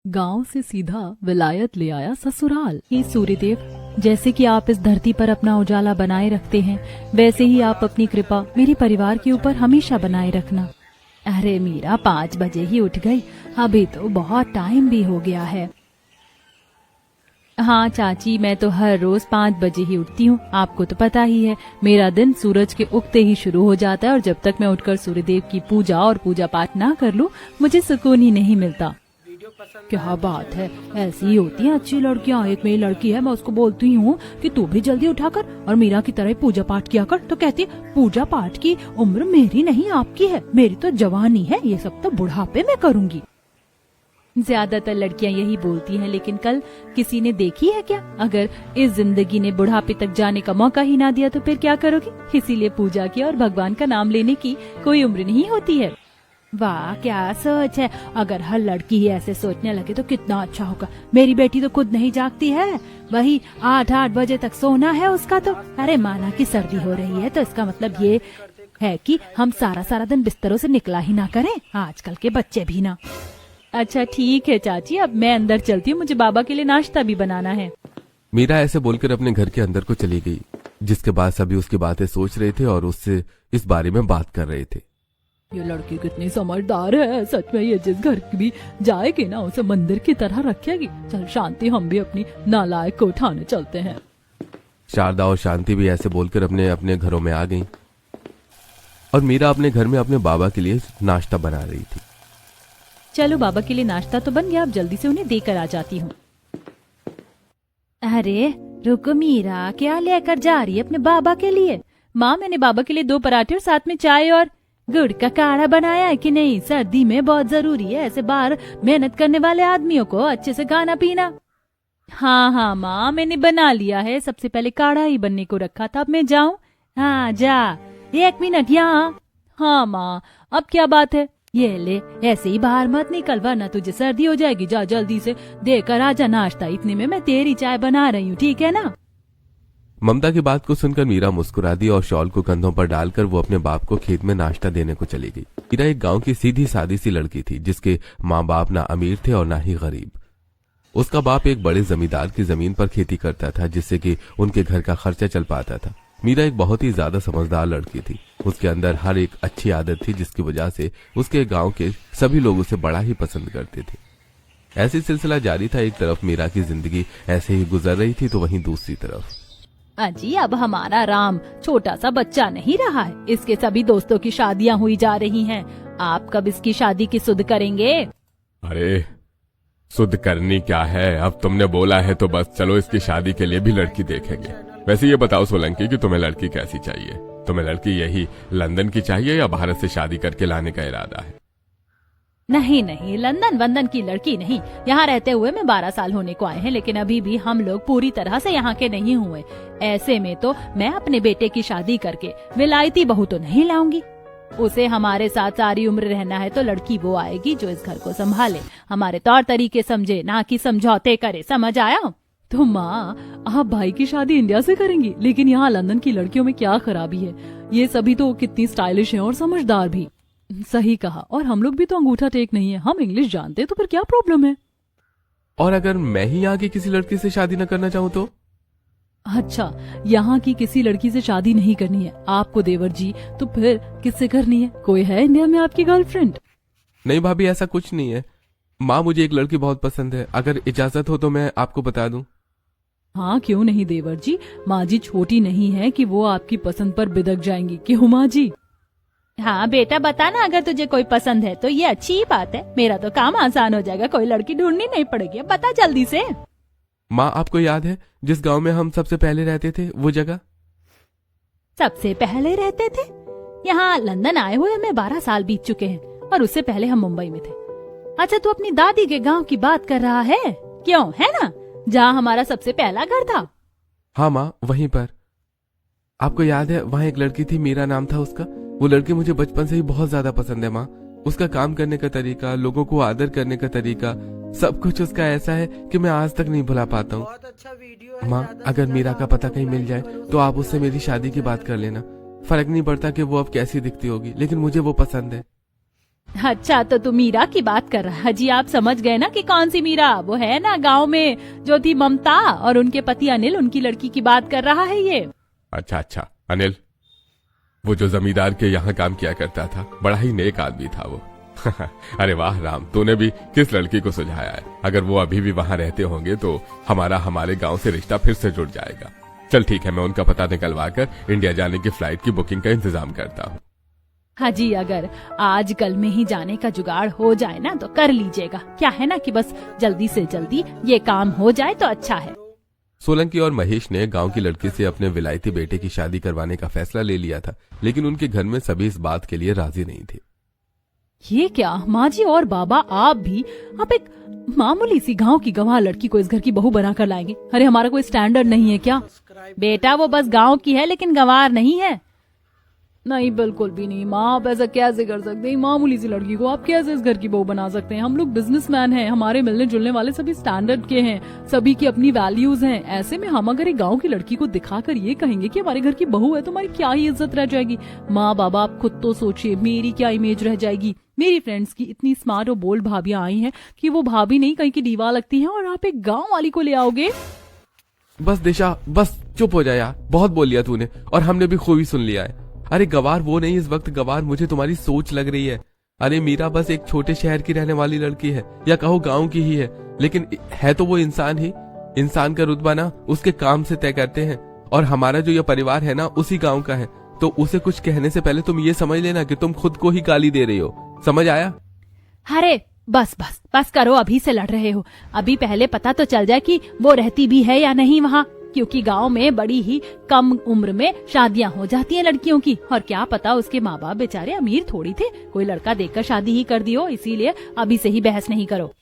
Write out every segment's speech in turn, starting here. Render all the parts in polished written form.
गांव से सीधा विलायत ले आया ससुराल। हे सूर्यदेव, जैसे कि आप इस धरती पर अपना उजाला बनाए रखते हैं, वैसे ही आप अपनी कृपा मेरे परिवार के ऊपर हमेशा बनाए रखना। अरे मीरा 5 बजे ही उठ गई, अभी तो बहुत टाइम भी हो गया है। हाँ चाची, मैं तो हर रोज 5 बजे ही उठती हूँ। आपको तो पता ही है, मेरा दिन सूरज के उगते ही शुरू हो जाता है और जब तक मैं उठकर सूर्यदेव की पूजा और पूजा पाठ ना कर लूँ, मुझे सुकून ही नहीं मिलता। क्या बात है, ऐसी ही होती हैं अच्छी लड़कियाँ। एक मेरी लड़की है, मैं उसको बोलती हूँ कि तू भी जल्दी उठा कर और मीरा की तरह पूजा पाठ किया कर, तो कहती है पूजा पाठ की उम्र मेरी नहीं आपकी है, मेरी तो जवानी है, ये सब तो बुढ़ापे में करूँगी। ज्यादातर लड़कियां यही बोलती हैं, लेकिन कल किसी ने देखी है क्या? अगर इस जिंदगी ने बुढ़ापे तक जाने का मौका ही ना दिया तो फिर क्या करोगी? इसीलिए पूजा की और भगवान का नाम लेने की कोई उम्र नहीं होती है। वाह क्या सोच है, अगर हर लड़की ही ऐसे सोचने लगे तो कितना अच्छा होगा। मेरी बेटी तो खुद नहीं जागती है, वही 8-8 बजे तक सोना है उसका तो। अरे माना कि सर्दी हो रही है तो इसका मतलब ये है कि हम सारा दिन बिस्तरों से निकला ही ना करें, आजकल के बच्चे भी ना। अच्छा ठीक है चाची, अब मैं अंदर चलती हूँ, मुझे बाबा के लिए नाश्ता भी बनाना है। मीरा ऐसे बोलकर अपने घर के अंदर को चली गई, जिसके बाद सभी उसकी बातें सोच रहे थे और उससे इस बारे में बात कर रहे थे। ये लड़की कितनी समझदार है, सच में ये जिस घर भी जाएगी ना उसे मंदिर की तरह रखेगी। चल शांति, हम भी अपनी नालायक को उठाने चलते हैं। शारदा और शांति भी ऐसे बोलकर अपने अपने घरों में आ गईं और मीरा अपने घर में अपने बाबा के लिए नाश्ता बना रही थी। चलो बाबा के लिए नाश्ता तो बन गया, अब जल्दी से उन्हें देकर आ जाती हूँ। अरे रुको मीरा, क्या लेकर जा रही है अपने बाबा के लिए? माँ, मैंने बाबा के लिए 2 पराठे और साथ में चाय और गुड़ का काढ़ा बनाया है कि नहीं? सर्दी में बहुत जरूरी है ऐसे बाहर मेहनत करने वाले आदमियों को अच्छे से खाना पीना। हाँ माँ, मैंने बना लिया है, सबसे पहले काढ़ा ही बनने को रखा था। अब मैं जाऊँ? हाँ जा, 1 मिनट यहाँ। हाँ माँ, अब क्या बात है? ये ले, ऐसे ही बाहर मत निकल वरना तुझे सर्दी हो जाएगी। जा जल्दी से देकर आजा नाश्ता, इतने में मैं तेरी चाय बना रही हूँ, ठीक है ना? ममता की बात को सुनकर मीरा मुस्कुरा दी और शॉल को कंधों पर डालकर वो अपने बाप को खेत में नाश्ता देने को चली गई। मीरा एक गांव की सीधी सादी सी लड़की थी, जिसके माँ बाप ना अमीर थे और ना ही गरीब। उसका बाप एक बड़े जमींदार की जमीन पर खेती करता था, जिससे कि उनके घर का खर्चा चल पाता था। मीरा एक बहुत ही ज्यादा समझदार लड़की थी। उसके अंदर हर एक अच्छी आदत थी, जिसकी वजह से उसके गांव के सभी लोग उसे बड़ा ही पसंद करते थे। ऐसी सिलसिला जारी था। एक तरफ मीरा की जिंदगी ऐसे ही गुजर रही थी तो वहीं दूसरी तरफ अजी, अब हमारा राम छोटा सा बच्चा नहीं रहा है, इसके सभी दोस्तों की शादियां हुई जा रही हैं। आप कब इसकी शादी की सुध करेंगे? अरे सुध करनी क्या है, अब तुमने बोला है तो बस चलो इसकी शादी के लिए भी लड़की देखेंगे। वैसे ये बताओ सोलंकी कि तुम्हें लड़की कैसी चाहिए? तुम्हें लड़की यही लंदन की चाहिए या भारत से शादी करके लाने का इरादा है? नहीं, लंदन वंदन की लड़की नहीं। यहाँ रहते हुए मैं 12 साल होने को आए हैं, लेकिन अभी भी हम लोग पूरी तरह से यहाँ के नहीं हुए। ऐसे में तो मैं अपने बेटे की शादी करके विलायती बहू तो नहीं लाऊंगी। उसे हमारे साथ सारी उम्र रहना है तो लड़की वो आएगी जो इस घर को संभाले, हमारे तौर तरीके समझे, ना कि समझौते करे। समझ आया? तो माँ, आप भाई की शादी इंडिया से करेंगी, लेकिन यहाँ लंदन की लड़कियों में क्या खराबी है? ये सभी तो कितनी स्टाइलिश हैं और समझदार भी। सही कहा, और हम लोग भी तो अंगूठा टेक नहीं है, हम इंग्लिश जानते हैं, तो फिर क्या प्रॉब्लम है? और अगर मैं ही यहाँ की किसी लड़की से शादी न करना चाहूँ तो? अच्छा, यहाँ की किसी लड़की से शादी नहीं करनी है आपको देवर जी, तो फिर किससे करनी है? कोई है इंडिया में आपकी गर्लफ्रेंड? नहीं भाभी, ऐसा कुछ नहीं है। माँ, मुझे एक लड़की बहुत पसंद है, अगर इजाजत हो तो मैं आपको बता दूं। हाँ क्यों नहीं देवर जी, माँ जी छोटी नहीं है कि वो आपकी पसंद पर बिदक जाएंगी, क्यों माँ जी? हाँ बेटा बता ना, अगर तुझे कोई पसंद है तो ये अच्छी ही बात है, मेरा तो काम आसान हो जाएगा, कोई लड़की ढूंढनी नहीं पड़ेगी। अब बता जल्दी से। माँ, आपको याद है जिस गांव में हम सबसे पहले रहते थे, वो जगह? सबसे पहले रहते थे? यहाँ लंदन आए हुए हमें 12 साल बीत चुके हैं और उससे पहले हम मुंबई में थे। अच्छा, तू अपनी दादी के गांव की बात कर रहा है? क्यों, है ना, जहाँ हमारा सबसे पहला घर था? हाँ माँ, वहीं पर। आपको याद है वहाँ एक लड़की थी, मीरा नाम था उसका। वो लड़की मुझे बचपन से ही बहुत ज्यादा पसंद है माँ। उसका काम करने का तरीका, लोगों को आदर करने का तरीका, सब कुछ उसका ऐसा है कि मैं आज तक नहीं भुला पाता हूँ। अच्छा माँ, अगर मीरा का पता कहीं मिल जाए तो आप उससे मेरी शादी की बात कर लेना। फर्क नहीं पड़ता कि वो अब कैसी दिखती होगी, लेकिन मुझे वो पसंद है। अच्छा, तो तू मीरा की बात कर रहा है जी। आप समझ गए ना कि कौन सी मीरा? वो है ना गांव में जो थी ममता, और उनके पति अनिल, उनकी लड़की की बात कर रहा है ये। अच्छा अच्छा, अनिल, वो जो जमींदार के यहाँ काम किया करता था, बड़ा ही नेक आदमी था वो। अरे वाह राम, तूने भी किस लड़की को सुझाया है। अगर वो अभी भी वहाँ रहते होंगे तो हमारे गांव से रिश्ता फिर से जुड़ जाएगा। चल ठीक है, मैं उनका पता निकलवा कर इंडिया जाने की फ्लाइट की बुकिंग का इंतजाम करता हूँ। हाँ जी, अगर आज कल में ही जाने का जुगाड़ हो जाए ना तो कर लीजिएगा। क्या है ना कि बस जल्दी से जल्दी ये काम हो जाए तो अच्छा है। सोलंकी और महेश ने गांव की लड़की से अपने विलायती बेटे की शादी करवाने का फैसला ले लिया था, लेकिन उनके घर में सभी इस बात के लिए राजी नहीं थे। ये क्या माँ जी और बाबा, आप एक मामूली सी गांव की गंवार लड़की को इस घर की बहू बनाकर लाएंगे? अरे हमारा कोई स्टैंडर्ड नहीं है क्या? बेटा वो बस गांव की है लेकिन गंवार नहीं है। नहीं, बिल्कुल भी नहीं माँ, आप ऐसा कैसे कर सकते हैं? मामूली सी लड़की को आप कैसे इस घर की बहू बना सकते हैं? हम लोग बिजनेसमैन हैं, हमारे मिलने जुलने वाले सभी स्टैंडर्ड के हैं, सभी की अपनी वैल्यूज हैं। ऐसे में हम अगर एक गांव की लड़की को दिखाकर ये कहेंगे कि हमारे घर की बहू है तो हमारी क्या ही इज्जत रह जाएगी? माँ बाबा आप खुद तो सोचिए, मेरी क्या इमेज रह जाएगी? मेरी फ्रेंड्स की इतनी स्मार्ट और बोल्ड भाभियां आई हैं कि वो भाभी नहीं कहीं की दीवा लगती हैं, और आप एक गाँव वाली को ले आओगे? बस दिशा, बस चुप हो जा यार, बहुत बोल लिया तूने और हमने भी खूब ही सुन लिया है। अरे गवार वो नहीं, इस वक्त गवार मुझे तुम्हारी सोच लग रही है। अरे मीरा बस एक छोटे शहर की रहने वाली लड़की है, या कहो गांव की ही है, लेकिन है तो वो इंसान ही। इंसान का रुतबा ना उसके काम से तय करते हैं, और हमारा जो ये परिवार है ना उसी गांव का है। तो उसे कुछ कहने से पहले तुम ये समझ लेना कि तुम खुद को ही गाली दे रही हो। समझ आया? अरे बस बस बस करो, अभी से लड़ रहे हो। अभी पहले पता तो चल जाए कि वो रहती भी है या नहीं वहाँ, क्योंकि गांव में बड़ी ही कम उम्र में शादियां हो जाती हैं लड़कियों की, और क्या पता उसके माँ बाप बेचारे अमीर थोड़ी थे, कोई लड़का देखकर शादी ही कर दी हो। इसीलिए अभी से ही बहस नहीं करो।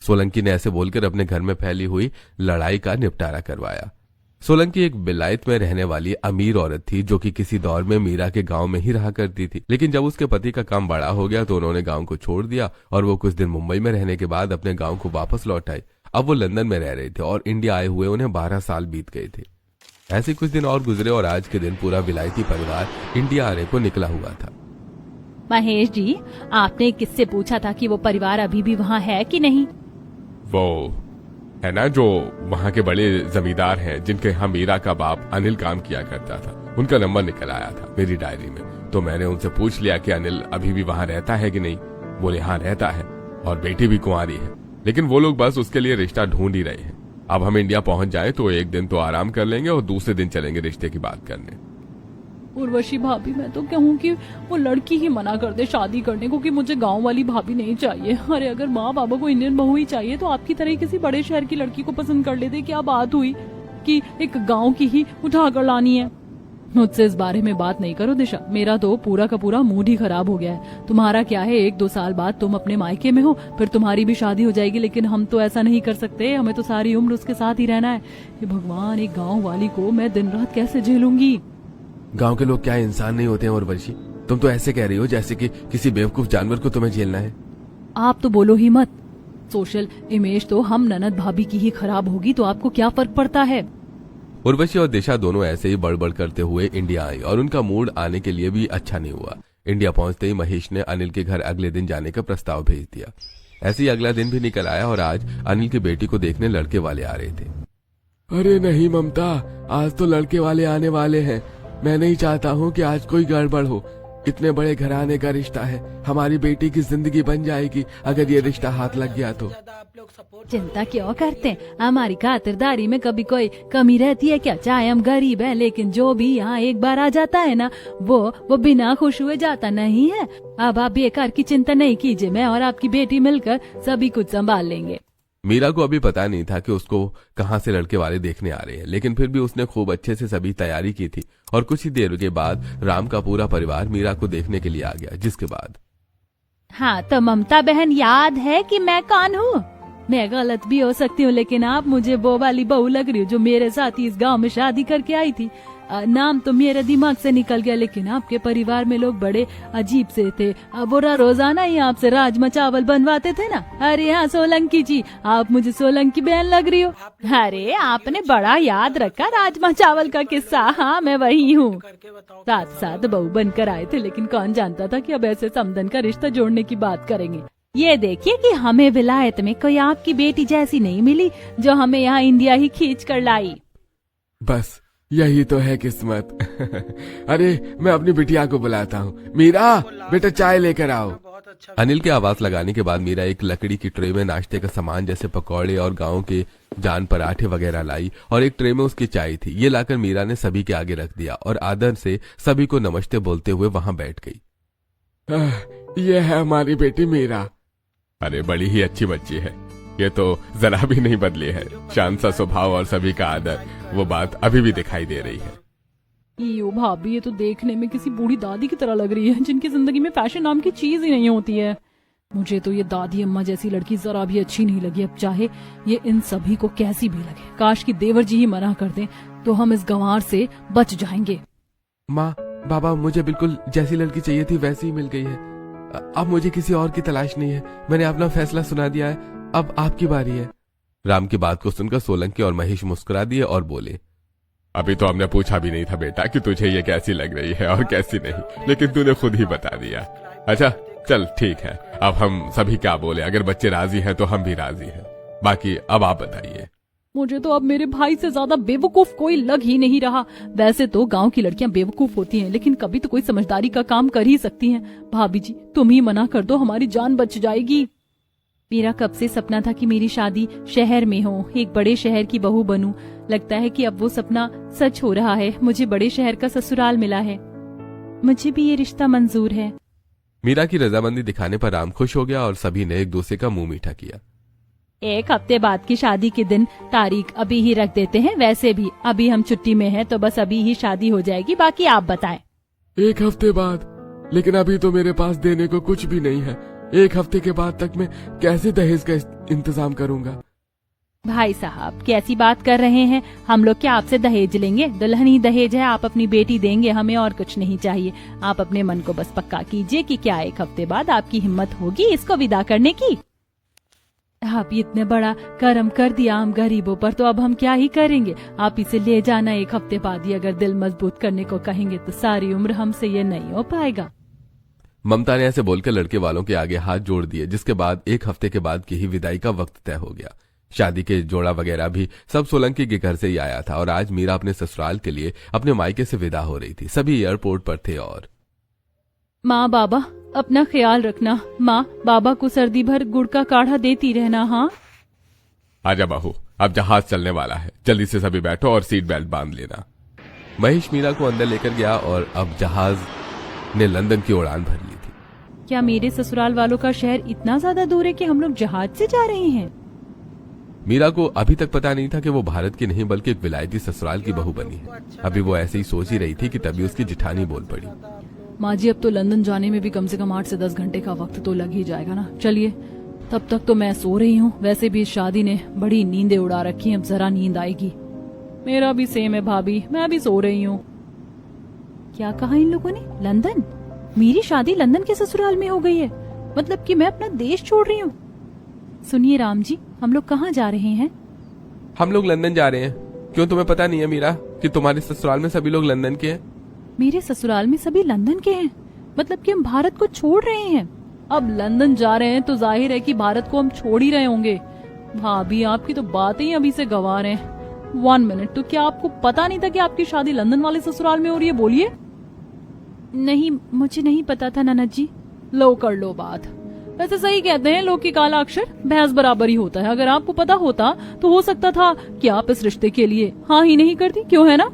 सोलंकी ने ऐसे बोलकर अपने घर में फैली हुई लड़ाई का निपटारा करवाया। सोलंकी एक विलायत में रहने वाली अमीर औरत थी जो कि किसी दौर में मीरा के गांव में ही रहा करती थी, लेकिन जब उसके पति का काम बड़ा हो गया तो उन्होंने गांव को छोड़ दिया और वो कुछ दिन मुंबई में रहने के बाद अपने गांव को वापस लौट आई। अब वो लंदन में रह रहे थे और इंडिया आए हुए उन्हें 12 साल बीत गए थे। ऐसे कुछ दिन और गुजरे और आज के दिन पूरा विलायती परिवार इंडिया आने को निकला हुआ था। महेश जी, आपने किससे पूछा था कि वो परिवार अभी भी वहाँ है कि नहीं? वो है ना जो वहाँ के बड़े जमींदार हैं जिनके यहाँ मीरा का बाप अनिल काम किया करता था, उनका नंबर निकल आया था मेरी डायरी में। तो मैंने उनसे पूछ लिया कि अनिल अभी भी वहाँ रहता है कि नहीं। बोले हाँ रहता है और बेटी भी कुंवारी है, लेकिन वो लोग बस उसके लिए रिश्ता ढूंढ ही रहे हैं। अब हम इंडिया पहुंच जाए तो एक दिन तो आराम कर लेंगे और दूसरे दिन चलेंगे रिश्ते की बात करने। उर्वशी भाभी, मैं तो कहूँ कि वो लड़की ही मना कर दे शादी करने को, कि मुझे गांव वाली भाभी नहीं चाहिए। अरे अगर माँ बाबा को इंडियन बहू ही चाहिए तो आपकी तरह किसी बड़े शहर की लड़की को पसंद कर लेते। क्या बात हुई कि एक गांव की ही उठा कर लानी है? मुझसे इस बारे में बात नहीं करो दिशा, मेरा तो पूरा का पूरा मूड ही खराब हो गया है। तुम्हारा क्या है, 1-2 साल बाद तुम अपने मायके में हो, फिर तुम्हारी भी शादी हो जाएगी, लेकिन हम तो ऐसा नहीं कर सकते। हमें तो सारी उम्र उसके साथ ही रहना है। ये भगवान, एक गाँव वाली को मैं दिन रात कैसे झेलूंगी? गांव के लोग क्या इंसान नहीं होते हैं उर्वशी? तुम तो ऐसे कह रही हो जैसे कि किसी बेवकूफ जानवर को तुम्हें झेलना है। आप तो बोलो ही मत। सोशल इमेज तो हम ननद भाभी की ही खराब होगी तो आपको क्या फर्क पड़ता है? उर्वशी और दिशा दोनों ऐसे ही बड़बड़ करते हुए इंडिया आई और उनका मूड आने के लिए भी अच्छा नहीं हुआ। इंडिया पहुंचते ही महेश ने अनिल के घर अगले दिन जाने का प्रस्ताव भेज दिया। ऐसे ही अगला दिन भी निकल आया और आज अनिल की बेटी को देखने लड़के वाले आ रहे थे। अरे नहीं ममता, आज तो लड़के वाले आने वाले हैं। मैं नहीं चाहता हूँ कि आज कोई गड़बड़ हो। इतने बड़े घराने का रिश्ता है, हमारी बेटी की जिंदगी बन जाएगी अगर ये रिश्ता हाथ लग गया तो। चिंता क्यों करते हैं? हमारी खातिरदारी में कभी कोई कमी रहती है क्या? चाहे हम गरीब हैं, लेकिन जो भी यहाँ एक बार आ जाता है ना, वो बिना खुश हुए जाता नहीं है। अब आप बेकार की चिंता नहीं कीजिए, मैं और आपकी बेटी मिलकर सभी कुछ संभाल लेंगे। मीरा को अभी पता नहीं था कि उसको कहां से लड़के वाले देखने आ रहे हैं, लेकिन फिर भी उसने खूब अच्छे से सभी तैयारी की थी और कुछ ही देर के बाद राम का पूरा परिवार मीरा को देखने के लिए आ गया। जिसके बाद हाँ, तो ममता बहन, याद है कि मैं कौन हूँ? मैं गलत भी हो सकती हूँ, लेकिन आप मुझे वो वाली बहू लग रही हो जो मेरे साथ ही इस गांव में शादी करके आई थी। नाम तो मेरे दिमाग से निकल गया, लेकिन आपके परिवार में लोग बड़े अजीब से थे। वो रोजाना ही आपसे राजमा चावल बनवाते थे ना। अरे हाँ सोलंकी जी, आप मुझे सोलंकी बहन लग रही हो। अरे आपने बड़ा याद रखा राजमा चावल का किस्सा। हाँ मैं वही हूँ। साथ साथ बहू बनकर आए थे, लेकिन कौन जानता था कि अब ऐसे समधन का रिश्ता जोड़ने की बात करेंगे। ये देखिए कि हमें विलायत में कोई आपकी बेटी जैसी नहीं मिली जो हमें यहाँ इंडिया ही खींच कर लाई। बस यही तो है किस्मत। अरे मैं अपनी बिटिया को बुलाता हूँ। मीरा बेटा चाय लेकर आओ। अनिल की आवाज लगाने के बाद मीरा एक लकड़ी की ट्रे में नाश्ते का सामान जैसे पकौड़े और गांव के जान पराठे वगैरह लाई और एक ट्रे में उसकी चाय थी। ये लाकर मीरा ने सभी के आगे रख दिया और आदर से सभी को नमस्ते बोलते हुए वहां बैठ गई। ये है हमारी बेटी मीरा। अरे बड़ी ही अच्छी बच्ची है, ये तो जरा भी नहीं बदली है। शांत सा स्वभाव और सभी का आदर, वो बात अभी भी दिखाई दे रही है। यो भाभी, ये तो देखने में किसी बूढ़ी दादी की तरह लग रही है जिनकी जिंदगी में फैशन नाम की चीज ही नहीं होती है। मुझे तो ये दादी अम्मा जैसी लड़की जरा भी अच्छी नहीं लगी। अब चाहे ये इन सभी को कैसी भी लगे, काश की देवर जी ही मना कर दें तो हम इस गंवार से बच जाएंगे। माँ बाबा, मुझे बिल्कुल जैसी लड़की चाहिए थी वैसी ही मिल गई है। अब मुझे किसी और की तलाश नहीं है। मैंने अपना फैसला सुना दिया है, अब आपकी बारी है। राम की बात को सुनकर सोलंकी और महेश मुस्कुरा दिए और बोले, अभी तो हमने पूछा भी नहीं था बेटा कि तुझे ये कैसी लग रही है और कैसी नहीं, लेकिन तूने खुद ही बता दिया। अच्छा चल ठीक है, अब हम सभी क्या बोले, अगर बच्चे राजी हैं तो हम भी राजी हैं। बाकी अब आप बताइए। मुझे तो अब मेरे भाई से ज्यादा बेवकूफ कोई लग ही नहीं रहा। वैसे तो गांव की लड़कियां बेवकूफ होती हैं, लेकिन कभी तो कोई समझदारी का काम कर ही सकती हैं। भाभी जी तुम ही मना कर दो, हमारी जान बच जाएगी। मेरा कब से सपना था कि मेरी शादी शहर में हो, एक बड़े शहर की बहू बनूं। लगता है कि अब वो सपना सच हो रहा है। मुझे बड़े शहर का ससुराल मिला है। मुझे भी ये रिश्ता मंजूर है। मीरा की रजामंदी दिखाने पर राम खुश हो गया और सभी ने एक दूसरे का मुंह मीठा किया। एक हफ्ते बाद की शादी के दिन तारीख अभी ही रख देते हैं। वैसे भी अभी हम छुट्टी में हैं, तो बस अभी ही शादी हो जाएगी। बाकी आप बताएं। एक हफ्ते बाद? लेकिन अभी तो मेरे पास देने को कुछ भी नहीं है। एक हफ्ते के बाद तक मैं कैसे दहेज का इंतजाम करूंगा? भाई साहब कैसी बात कर रहे हैं? हम लोग क्या आपसे दहेज लेंगे? दुल्हन ही दहेज है, आप अपनी बेटी देंगे, हमें और कुछ नहीं चाहिए। आप अपने मन को बस पक्का कीजिए कि क्या एक हफ्ते बाद आपकी हिम्मत होगी इसको विदा करने की। आप इतने बड़ा कर्म कर दिया हम गरीबों पर, तो अब हम क्या ही करेंगे। आप इसे ले जाना एक हफ्ते बाद ही। अगर दिल मजबूत करने को कहेंगे तो सारी उम्र हमसे ये नहीं हो पाएगा। ममता ने ऐसे बोलकर लड़के वालों के आगे हाथ जोड़ दिए, जिसके बाद एक हफ्ते के बाद की ही विदाई का वक्त तय हो गया। शादी के जोड़ा वगैरह भी सब सोलंकी के घर से ही आया था और आज मीरा अपने ससुराल के लिए अपने मायके से विदा हो रही थी। सभी एयरपोर्ट पर थे और माँ बाबा अपना ख्याल रखना। माँ बाबा को सर्दी भर गुड़ का काढ़ा देती रहना। हाँ आजा बहू, अब जहाज चलने वाला है, जल्दी से सभी बैठो और सीट बेल्ट बांध लेना। महेश मीरा को अंदर लेकर गया और अब जहाज ने लंदन की उड़ान भर ली थी। क्या मेरे ससुराल वालों का शहर इतना ज्यादा दूर है कि हम लोग जहाज से जा रहे हैं? मीरा को अभी तक पता नहीं था कि वो भारत की नहीं बल्कि एक विलायती ससुराल की बहू बनी है। अभी वो ऐसे ही सोच ही रही थी कि तभी उसकी जिठानी बोल पड़ी। माँ जी अब तो लंदन जाने में भी कम से कम 8 से 10 घंटे का वक्त तो लग ही जाएगा ना। चलिए तब तक तो मैं सो रही हूँ। वैसे भी इस शादी ने बड़ी नींदें उड़ा रखी हैं, अब जरा नींद आएगी। मेरा भी सेम है भाभी, मैं भी सो रही हूँ। क्या कहा इन लोगों ने? लंदन? मेरी शादी लंदन के ससुराल में हो गई है? मतलब कि मैं अपना देश छोड़ रही हूँ? सुनिए राम जी, हम लोग कहाँ जा रहे हैं? हम लोग लंदन जा रहे हैं। क्यों, तुम्हें पता नहीं है मीरा कि तुम्हारे ससुराल में सभी लोग लंदन के हैं? मेरे ससुराल में सभी लंदन के हैं? मतलब कि हम भारत को छोड़ रहे हैं? अब लंदन जा रहे हैं तो जाहिर है कि भारत को हम छोड़ ही रहे होंगे। भाभी आपकी तो बातें ही अभी से गंवार हैं। 1 मिनट, तो क्या आपको पता नहीं था कि आपकी शादी लंदन वाले ससुराल में हो रही है? बोलिए। नहीं, मुझे नहीं पता था ननद जी। लो कर लो बात। वैसे सही कहते हैं लोग कि काला अक्षर भैंस बराबर ही होता है। अगर आपको पता होता तो हो सकता था कि आप इस रिश्ते के लिए हाँ ही नहीं करती, क्यों है ना?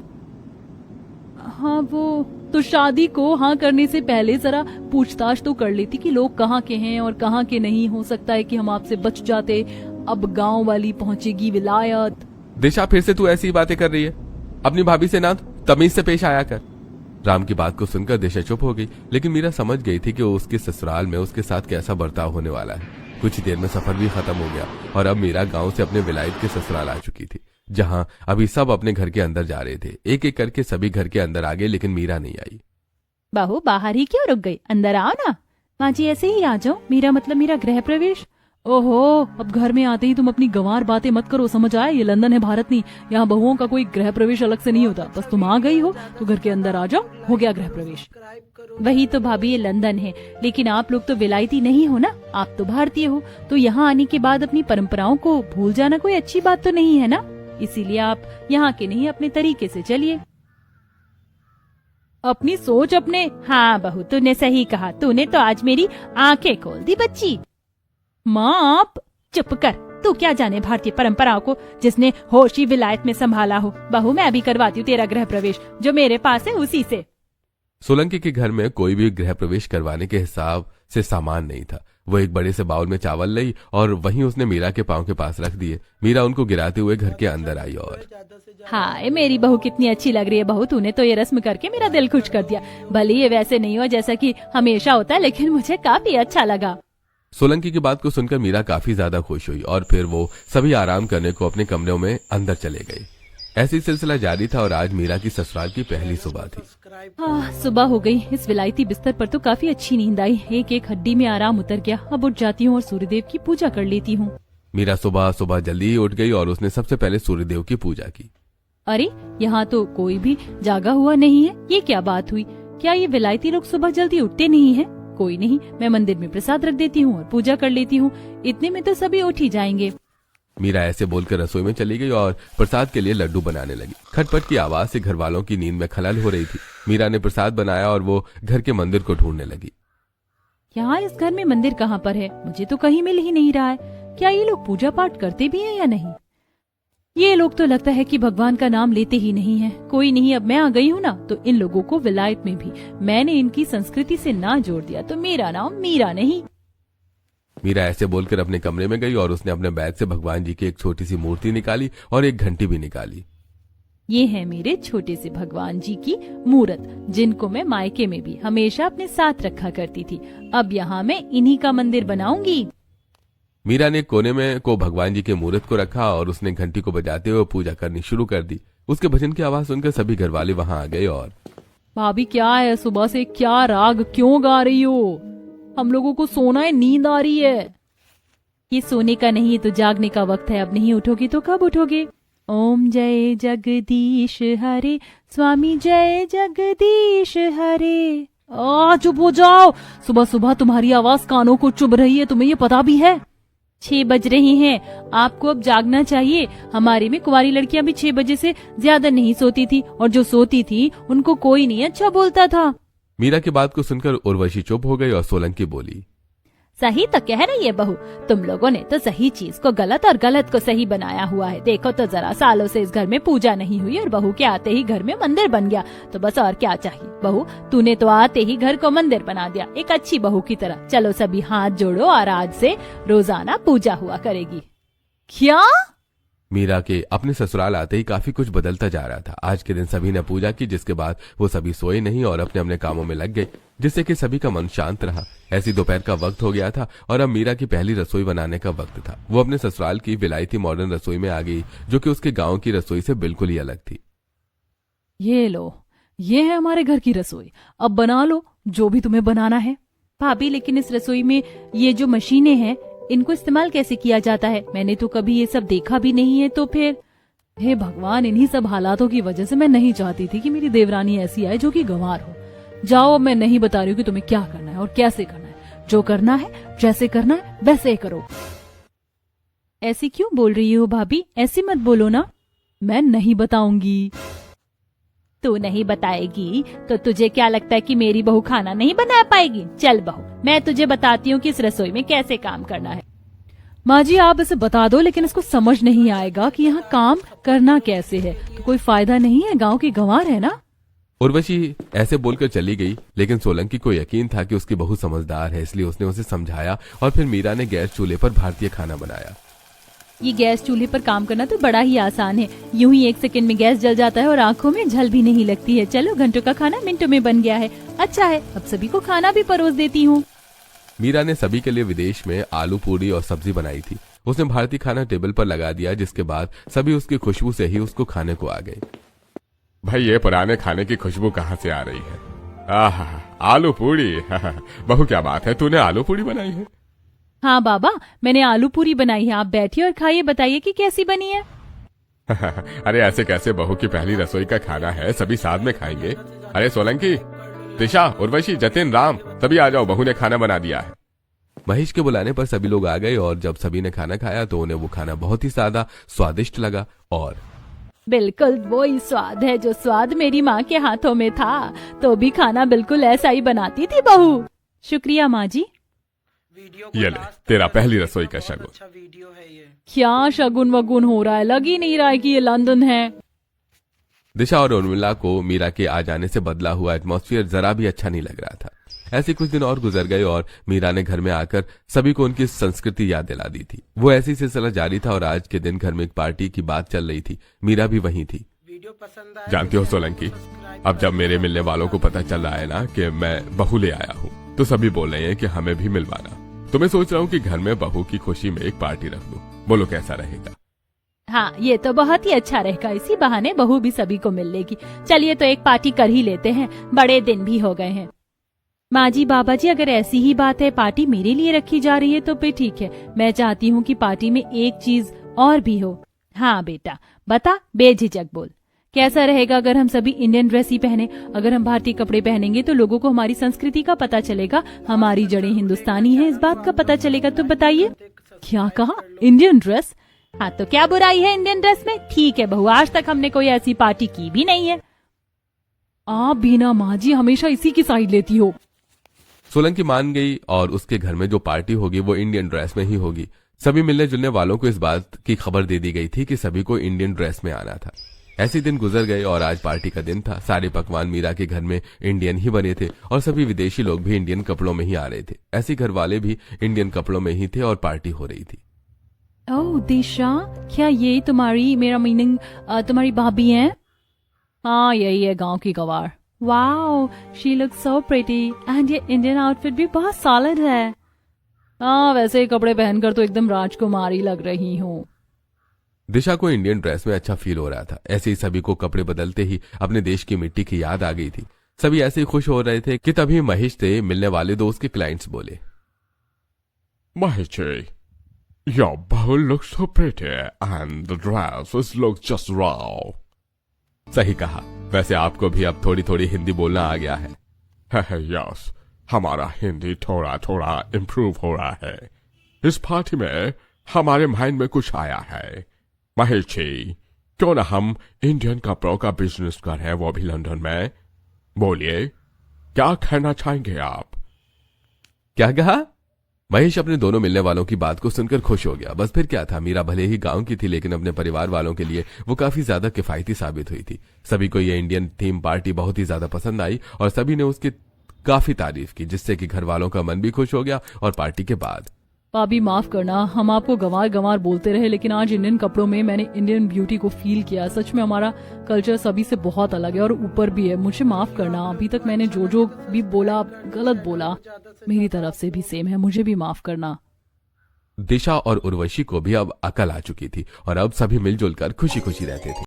हाँ वो तो शादी को हाँ करने से पहले जरा पूछताछ तो कर लेती कि लोग कहाँ के हैं और कहाँ के नहीं। हो सकता है कि हम आपसे बच जाते। अब गांव वाली पहुंचेगी विलायत। दिशा, फिर से तू ऐसी ही बातें कर रही है। अपनी भाभी से ना तमीज से पेश आया कर। राम की बात को सुनकर दिशा चुप हो गई, लेकिन मीरा समझ गई थी कि उसके ससुराल में उसके साथ कैसा बर्ताव होने वाला है। कुछ देर में सफर भी खत्म हो गया और अब मीरा गांव से अपने विलायत के ससुराल आ चुकी थी। जहां अभी सब अपने घर के अंदर जा रहे थे। एक एक करके सभी घर के अंदर आ गए, लेकिन मीरा नहीं आई। बहू बाहर ही क्यों रुक गई, अंदर आओ ना। माँ जी ऐसे ही आ जाओ, मेरा मतलब मेरा गृह प्रवेश। ओहो, अब घर में आते ही तुम अपनी गंवार बातें मत करो, समझ आए? ये लंदन है, भारत नहीं। यहाँ बहुओं का कोई गृह प्रवेश अलग से नहीं होता। बस तुम आ गई हो तो घर के अंदर आ जाओ, हो गया गृह प्रवेश। वही तो भाभी, ये लंदन है, लेकिन आप लोग तो विलायती नहीं हो ना, आप तो भारतीय हो। तो यहाँ आने के बाद अपनी परंपराओं को भूल जाना कोई अच्छी बात तो नहीं है ना। इसीलिए आप यहाँ के नहीं, अपने तरीके से चलिए। अपनी सोच अपने। हाँ बहू, तूने सही कहा, तूने तो आज मेरी आंखें खोल दी बच्ची। माँ आप चुप कर, तू क्या जाने भारतीय परंपराओं को, जिसने होशी विलायत में संभाला हो। बहू मैं अभी करवाती हूँ तेरा गृह प्रवेश, जो मेरे पास है उसी से। सोलंकी के घर में कोई भी गृह प्रवेश करवाने के हिसाब से सामान नहीं था। वो एक बड़े से बाउल में चावल लाई और वहीं उसने मीरा के पांव के पास रख दिए। मीरा उनको गिराते हुए घर के अंदर आई और हाय मेरी बहू कितनी अच्छी लग रही है। बहू तूने तो ये रस्म करके मेरा दिल खुश कर दिया। भले ये वैसे नहीं हो जैसा कि हमेशा होता है, लेकिन मुझे काफी अच्छा लगा। सोलंकी की बात को सुनकर मीरा काफी ज्यादा खुश हुई और फिर वो सभी आराम करने को अपने कमरों में अंदर चले गए। ऐसी सिलसिला जारी था और आज मीरा की ससुराल की पहली सुबह थी। सुबह हो गई। इस विलायती बिस्तर पर तो काफी अच्छी नींद आई, एक एक हड्डी में आराम उतर गया। अब उठ जाती हूँ और सूर्यदेव की पूजा कर लेती हूँ। मीरा सुबह सुबह जल्दी ही उठ गई और उसने सबसे पहले सूर्यदेव की पूजा की। अरे यहाँ तो कोई भी जागा हुआ नहीं है, ये क्या बात हुई? क्या ये विलायती लोग सुबह जल्दी उठते नहीं हैं? कोई नहीं, मैं मंदिर में प्रसाद रख देती हूँ और पूजा कर लेती हूँ, इतने में तो सभी उठ ही जाएंगे। मीरा ऐसे बोलकर रसोई में चली गई और प्रसाद के लिए लड्डू बनाने लगी। खटपट की आवाज से घर वालों की नींद में खलल हो रही थी। मीरा ने प्रसाद बनाया और वो घर के मंदिर को ढूंढने लगी। यहाँ इस घर में मंदिर कहाँ पर है? मुझे तो कहीं मिल ही नहीं रहा है। क्या ये लोग पूजा पाठ करते भी हैं या नहीं? ये लोग तो लगता है कि भगवान का नाम लेते ही नहीं है। कोई नहीं, अब मैं आ गई हूँ ना, तो इन लोगों को विलायत में भी मैंने इनकी संस्कृति से ना जोड़ दिया तो मेरा नाम मीरा नहीं। मीरा ऐसे बोलकर अपने कमरे में गई और उसने अपने बैग से भगवान जी की एक छोटी सी मूर्ति निकाली और एक घंटी भी निकाली। ये है मेरे छोटे से भगवान जी की मूर्त, जिनको मैं मायके में भी हमेशा अपने साथ रखा करती थी। अब यहाँ मैं इन्हीं का मंदिर बनाऊंगी। मीरा ने कोने में को भगवान जी के मूर्त को रखा और उसने घंटी को बजाते हुए पूजा करनी शुरू कर दी। उसके भजन की आवाज सुनकर सभी घर वाले वहां आ गए और भाभी क्या है, सुबह से क्या राग क्यों गा रही हो? हम लोगों को सोना है, नींद आ रही है। ये सोने का नहीं, तो जागने का वक्त है। अब नहीं उठोगे तो कब उठोगे? ओम जय जगदीश हरे, स्वामी जय जगदीश हरे। चुप हो जाओ, सुबह सुबह तुम्हारी आवाज कानों को चुभ रही है, तुम्हें ये पता भी है? 6 बज रहे हैं, आपको अब जागना चाहिए। हमारे में कुंवारी लड़कियां भी 6 बजे से ज्यादा नहीं सोती थी, और जो सोती थी उनको कोई नहीं अच्छा बोलता था। मीरा की बात को सुनकर उर्वशी चुप हो गई और सोलंकी बोली, सही तो कह रही है बहू, तुम लोगों ने तो सही चीज को गलत और गलत को सही बनाया हुआ है। देखो तो जरा, सालों से इस घर में पूजा नहीं हुई और बहू के आते ही घर में मंदिर बन गया, तो बस और क्या चाहिए? बहू तूने तो आते ही घर को मंदिर बना दिया, एक अच्छी बहू की तरह। चलो सभी हाथ जोड़ो और आज से रोजाना पूजा हुआ करेगी। क्या? मीरा के अपने ससुराल आते ही काफी कुछ बदलता जा रहा था। आज के दिन सभी ने पूजा की, जिसके बाद वो सभी सोए नहीं और अपने अपने कामों में लग गए, जिससे कि सभी का मन शांत रहा। ऐसी दोपहर का वक्त हो गया था और अब मीरा की पहली रसोई बनाने का वक्त था। वो अपने ससुराल की विलायती मॉडर्न रसोई में आ गई, जो कि उसके गांव की रसोई से बिल्कुल ही अलग थी। ये लो, ये है हमारे घर की रसोई, अब बना लो जो भी तुम्हें बनाना है। भाभी लेकिन इस रसोई में ये जो मशीनें हैं, इनको इस्तेमाल कैसे किया जाता है? मैंने तो कभी ये सब देखा भी नहीं है। तो फिर हे भगवान, इन्हीं सब हालातों की वजह से मैं नहीं चाहती थी कि मेरी देवरानी ऐसी आए जो कि गंवार हो। जाओ, मैं नहीं बता रही हूँ कि तुम्हें क्या करना है और कैसे करना है। जो करना है, जैसे करना है वैसे करो। ऐसी क्यों बोल रही हो भाभी? ऐसी मत बोलो ना। मैं नहीं बताऊंगी। तू नहीं बताएगी तो तुझे क्या लगता है कि मेरी बहू खाना नहीं बना पाएगी? चल बहू, मैं तुझे बताती हूँ कि इस रसोई में कैसे काम करना है। माँ जी आप इसे बता दो, लेकिन इसको समझ नहीं आएगा कि यहाँ काम करना कैसे है, तो कोई फायदा नहीं है। गांव की गंवार है ना। उर्वशी ऐसे बोलकर चली गई, लेकिन सोलंकी को यकीन था कि उसकी बहू समझदार है, इसलिए उसने उसे समझाया और फिर मीरा ने गैस चूल्हे पर भारतीय खाना बनाया। ये गैस चूल्हे पर काम करना तो बड़ा ही आसान है। यूं ही 1 सेकंड में गैस जल जाता है और आंखों में झल भी नहीं लगती है। चलो, घंटों का खाना मिनटों में बन गया है। अच्छा है, अब सभी को खाना भी परोस देती हूँ। मीरा ने सभी के लिए विदेश में आलू पूरी और सब्जी बनाई थी। उसने भारतीय खाना टेबल पर लगा दिया, जिसके बाद सभी उसकी खुशबू से ही उसको खाने को आ गए। भाई ये पुराने खाने की खुशबू कहाँ से आ रही है? आहा, आलू पूरी। बहू क्या बात है, तूने आलू पूरी बनाई है? हाँ बाबा, मैंने आलू पूरी बनाई है। आप बैठिए और खाइए, बताइए कि कैसी बनी है। अरे ऐसे कैसे, बहू की पहली रसोई का खाना है, सभी साथ में खाएंगे। अरे सोलंकी, दिशा, उर्वशी, जतिन, राम, सभी आ जाओ, बहू ने खाना बना दिया है। महेश के बुलाने पर सभी लोग आ गए और जब सभी ने खाना खाया तो उन्हें वो खाना बहुत ही ज्यादा स्वादिष्ट लगा। और बिल्कुल वही स्वाद है जो स्वाद मेरी माँ के हाथों में था। तो भी खाना बिल्कुल ऐसा ही बनाती थी बहू। शुक्रिया माँ जी। ये ले तेरा पहली रसोई का शगुन। अच्छा वीडियो है ये। क्या शगुन वगुन हो रहा है, लग ही नहीं रहा है कि ये लंदन है। दिशा और उर्मिला को मीरा के आ जाने से बदला हुआ एटमॉस्फेयर जरा भी अच्छा नहीं लग रहा था। ऐसे कुछ दिन और गुजर गए और मीरा ने घर में आकर सभी को उनकी संस्कृति याद दिला दी थी। वो ऐसी सिलसिला जारी था और आज के दिन घर में एक पार्टी की बात चल रही थी। मीरा भी वहीं थी। वीडियो पसंद आया जानती हो सोलंकी, अब जब मेरे मिलने वालों को पता चल रहा है ना कि मैं बहू ले आया हूँ, तो सभी बोल रहे हैं कि हमें भी मिलवाना। तो मैं सोच रहा हूँ कि घर में बहू की खुशी में एक पार्टी रख दूं। बोलो कैसा रहेगा? हाँ, ये तो बहुत ही अच्छा रहेगा। इसी बहाने बहू भी सभी को मिल लेगी। चलिए तो एक पार्टी कर ही लेते हैं, बड़े दिन भी हो गए हैं। माँ जी, बाबा जी, अगर ऐसी ही बात है, पार्टी मेरे लिए रखी जा रही है तो फिर ठीक है। मैं चाहती हूँ कि पार्टी में एक चीज और भी हो। हाँ बेटा, बता, बेझिझक बोल। कैसा रहेगा अगर हम सभी इंडियन ड्रेस ही पहने? अगर हम भारतीय कपड़े पहनेंगे तो लोगों को हमारी संस्कृति का पता चलेगा, हमारी जड़ें हिंदुस्तानी है, इस बात का पता चलेगा। तो बताइए, क्या कहा? Indian dress? हाँ, तो क्या बुराई है इंडियन ड्रेस में? ठीक है बहू, आज तक हमने कोई ऐसी पार्टी की भी नहीं है। आप भी ना माँ जी, हमेशा इसी की साइड लेती हो। सोलंकी मान गई और उसके घर में जो पार्टी होगी वो इंडियन ड्रेस में ही होगी। सभी मिलने जुलने वालों को इस बात की खबर दे दी गई थी कि सभी को इंडियन ड्रेस में आना था। ऐसे दिन गुजर गए और आज पार्टी का दिन था। सारे पकवान मीरा के घर में इंडियन ही बने थे और सभी विदेशी लोग भी इंडियन कपड़ों में ही आ रहे थे। ऐसे घर वाले भी इंडियन कपड़ों में ही थे और पार्टी हो रही थी। ओह दिशा, क्या ये तुम्हारी, मेरा मीनिंग तुम्हारी भाभी हैं? हाँ, यही है गांव की गवार। Wow, she looks so pretty and ये इंडियन आउटफिट भी बहुत सॉलिड है। हाँ, वैसे ही कपड़े पहनकर तो एकदम राजकुमारी लग रही हूँ। दिशा को इंडियन ड्रेस में अच्छा फील हो रहा था। ऐसे ही सभी को कपड़े बदलते ही अपने देश की मिट्टी की याद आ गई थी। सभी ऐसे ही खुश हो रहे थे कि तभी महेश से मिलने वाले दोस्त के क्लाइंट्स बोले, Mahesh, your bow looks so pretty and the dresses look just wow. सही कहा। वैसे आपको भी अब थोड़ी थोड़ी हिंदी बोलना आ गया है। यस, हमारा हिंदी थोड़ा थोड़ा इम्प्रूव हो रहा है। इस पार्टी में हमारे माइंड में कुछ आया है। महेश जी, क्यों ना हम इंडियन कपड़ों का बिजनेस करें, वो भी लंदन में? बोलिए, क्या कहना चाहेंगे आप? क्या कहा? महेश अपने दोनों मिलने वालों की बात को सुनकर खुश हो गया। बस फिर क्या था, मीरा भले ही गांव की थी लेकिन अपने परिवार वालों के लिए वो काफी ज्यादा किफायती साबित हुई थी। सभी को ये इंडियन थीम पार्टी बहुत ही ज्यादा पसंद आई और सभी ने उसकी काफी तारीफ की, जिससे कि घर वालों का मन भी खुश हो गया। और पार्टी के बाद, भाभी माफ करना, हम आपको गंवार गंवार बोलते रहे, लेकिन आज इंडियन कपड़ों में मैंने इंडियन ब्यूटी को फील किया। सच में हमारा कल्चर सभी से बहुत अलग है और ऊपर भी है। मुझे माफ करना, अभी तक मैंने जो जो भी बोला गलत बोला। मेरी तरफ से भी सेम है, मुझे भी माफ करना। दिशा और उर्वशी को भी अब अकल आ चुकी थी और अब सभी मिलजुल कर खुशी खुशी रहते थे।